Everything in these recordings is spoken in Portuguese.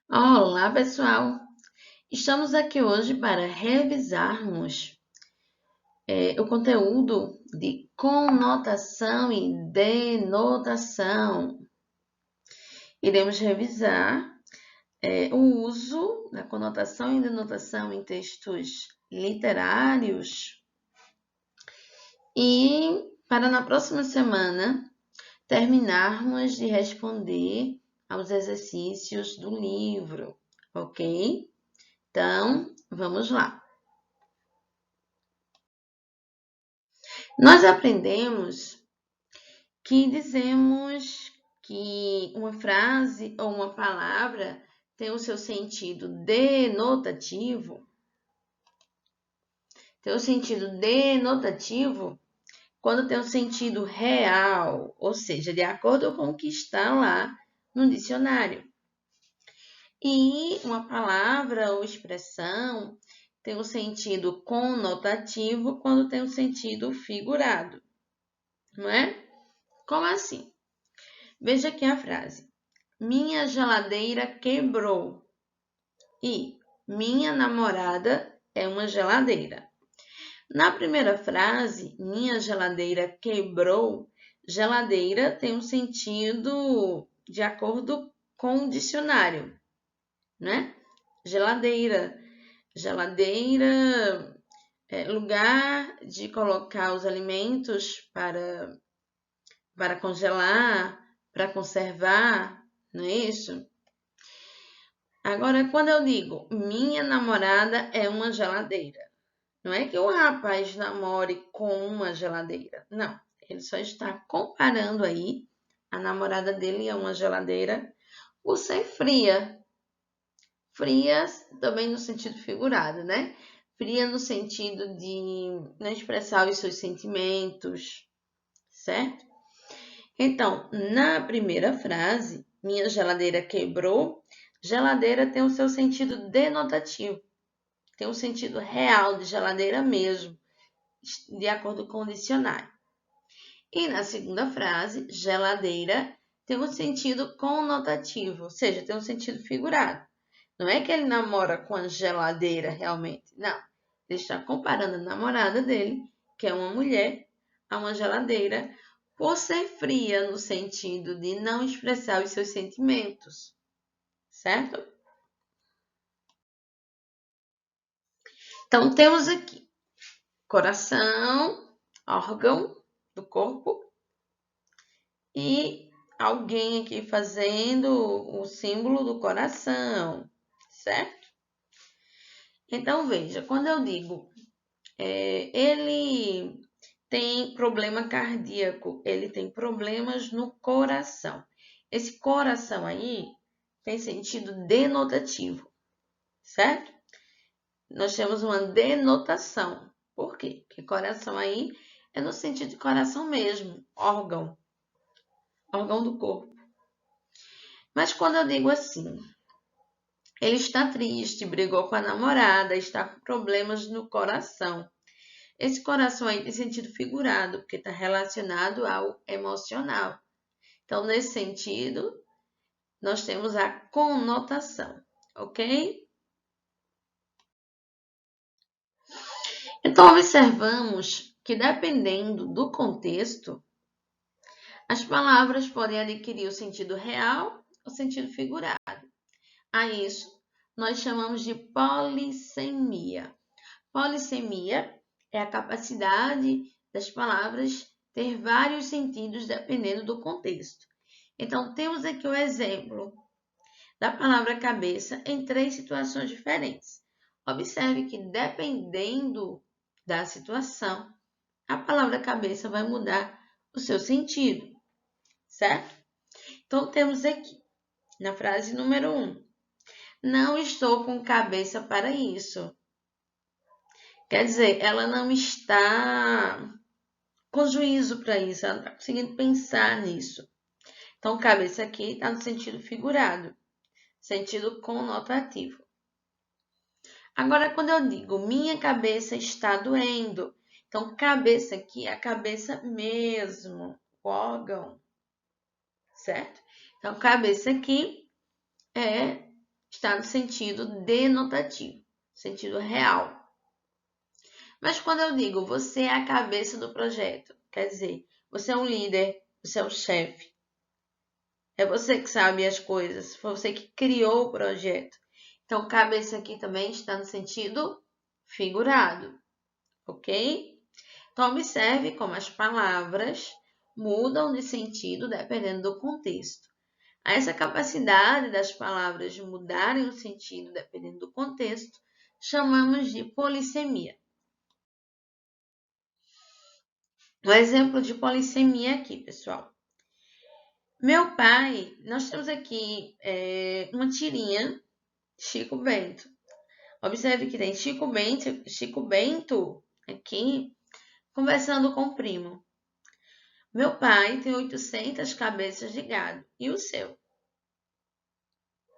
Olá, pessoal! Estamos aqui hoje para revisarmos o conteúdo de conotação e denotação. Iremos revisar o uso da conotação e denotação em textos literários e para na próxima semana terminarmos de responder aos exercícios do livro, ok? Então, vamos lá. Nós aprendemos que dizemos que uma frase ou uma palavra tem o seu sentido denotativo, quando tem o sentido real, ou seja, de acordo com o que está lá no dicionário. E uma palavra ou expressão tem o sentido conotativo quando tem o sentido figurado, não é? Como assim? Veja aqui a frase. Minha geladeira quebrou. E minha namorada é uma geladeira. Na primeira frase, minha geladeira quebrou, geladeira tem um sentido de acordo com o dicionário, né? Geladeira. Geladeira é lugar de colocar os alimentos para congelar, para conservar, não é isso? Agora, quando eu digo minha namorada é uma geladeira, não é que o rapaz namore com uma geladeira. Não, ele só está comparando aí a namorada dele a uma geladeira por ser fria. Fria também no sentido figurado, né? Fria no sentido de não expressar os seus sentimentos, certo? Então, na primeira frase, minha geladeira quebrou, geladeira tem o seu sentido denotativo, tem o sentido real de geladeira mesmo, de acordo com o dicionário. E na segunda frase, geladeira tem um sentido conotativo, ou seja, tem um sentido figurado. Não é que ele namora com a geladeira realmente, não. Ele está comparando a namorada dele, que é uma mulher, a uma geladeira, por ser fria no sentido de não expressar os seus sentimentos, certo? Então, temos aqui coração, órgão do corpo, e alguém aqui fazendo o símbolo do coração, certo? Então, veja, quando eu digo ele tem problema cardíaco, ele tem problemas no coração. Esse coração aí tem sentido denotativo, certo? Nós temos uma denotação. Por quê? Porque coração aí é no sentido de coração mesmo, órgão do corpo. Mas quando eu digo assim, ele está triste, brigou com a namorada, está com problemas no coração. Esse coração aí tem sentido figurado, porque está relacionado ao emocional. Então, nesse sentido, nós temos a conotação, ok? Então, observamos que, dependendo do contexto, as palavras podem adquirir o sentido real ou sentido figurado. A isso, nós chamamos de polissemia. Polissemia é a capacidade das palavras ter vários sentidos dependendo do contexto. Então, temos aqui o exemplo da palavra cabeça em 3 situações diferentes. Observe que, dependendo da situação, a palavra cabeça vai mudar o seu sentido, certo? Então, temos aqui, na frase número 1, não estou com cabeça para isso. Quer dizer, ela não está com juízo para isso, ela não está conseguindo pensar nisso. Então, cabeça aqui está no sentido figurado, sentido conotativo. Agora, quando eu digo minha cabeça está doendo, então cabeça aqui é a cabeça mesmo, o órgão, certo? Então, cabeça aqui está no sentido denotativo, sentido real. Mas quando eu digo você é a cabeça do projeto, quer dizer, você é um líder, você é o chefe. É você que sabe as coisas, foi você que criou o projeto. Então, cabeça aqui também está no sentido figurado, ok? Então, observe como as palavras mudam de sentido dependendo do contexto. Essa capacidade das palavras mudarem o sentido dependendo do contexto, chamamos de polissemia. Um exemplo de polissemia aqui, pessoal. Meu pai, nós temos aqui uma tirinha, Chico Bento. Observe que tem Chico Bento aqui conversando com o primo. Meu pai tem 800 cabeças de gado. E o seu?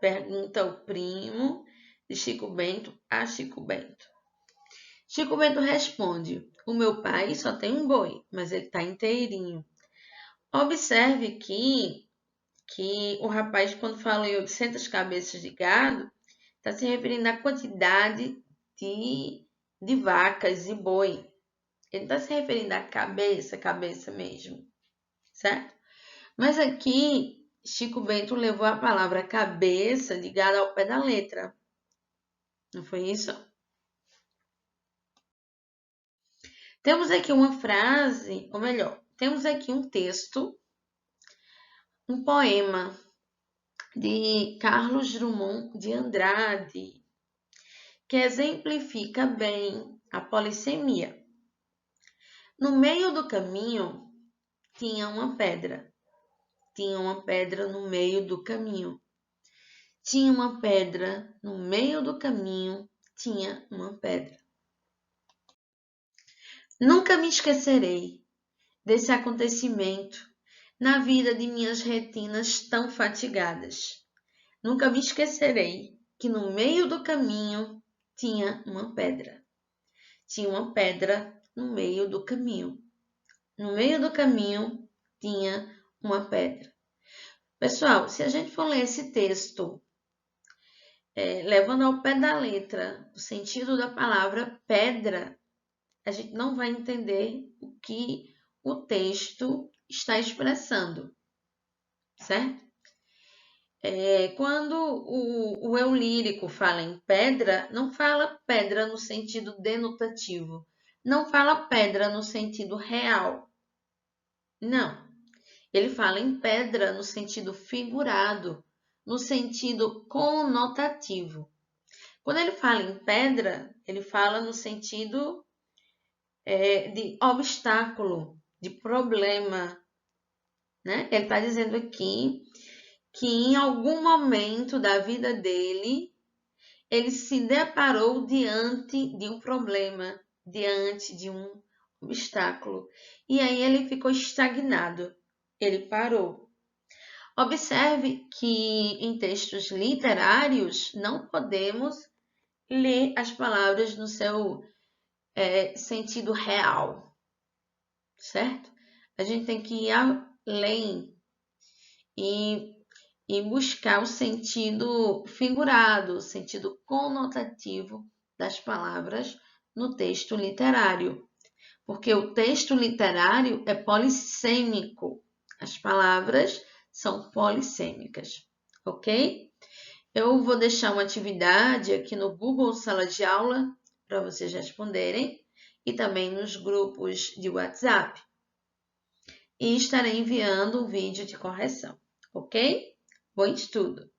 Pergunta o primo de Chico Bento a Chico Bento. Chico Bento responde: o meu pai só tem um boi, mas ele está inteirinho. Observe que o rapaz, quando fala em 800 cabeças de gado, está se referindo à quantidade de vacas e boi. Ele está se referindo à cabeça mesmo, certo? Mas aqui, Chico Bento levou a palavra cabeça de gado ao pé da letra. Não foi isso? Temos aqui uma frase, ou melhor, temos aqui um texto, um poema de Carlos Drummond de Andrade, que exemplifica bem a polissemia. No meio do caminho tinha uma pedra. Tinha uma pedra no meio do caminho. Tinha uma pedra no meio do caminho. Tinha uma pedra. Nunca me esquecerei desse acontecimento na vida de minhas retinas tão fatigadas. Nunca me esquecerei que no meio do caminho tinha uma pedra. Tinha uma pedra no meio do caminho. No meio do caminho tinha uma pedra. Pessoal, se a gente for ler esse texto, levando ao pé da letra o sentido da palavra pedra, a gente não vai entender o que o texto está expressando, certo? Quando o eu lírico fala em pedra, não fala pedra no sentido denotativo, não fala pedra no sentido real. Não, ele fala em pedra no sentido figurado, no sentido conotativo. Quando ele fala em pedra, ele fala no sentido de obstáculo, de problema, né? Ele está dizendo aqui que em algum momento da vida dele, ele se deparou diante de um problema, diante de um obstáculo. E aí ele ficou estagnado, ele parou. Observe que em textos literários não podemos ler as palavras no seu sentido real, certo? A gente tem que ir além e buscar o sentido figurado, o sentido conotativo das palavras no texto literário. Porque o texto literário é polissêmico. As palavras são polissêmicas, ok? Eu vou deixar uma atividade aqui no Google Sala de Aula para vocês responderem e também nos grupos de WhatsApp. E estarei enviando um vídeo de correção, ok? Bom estudo!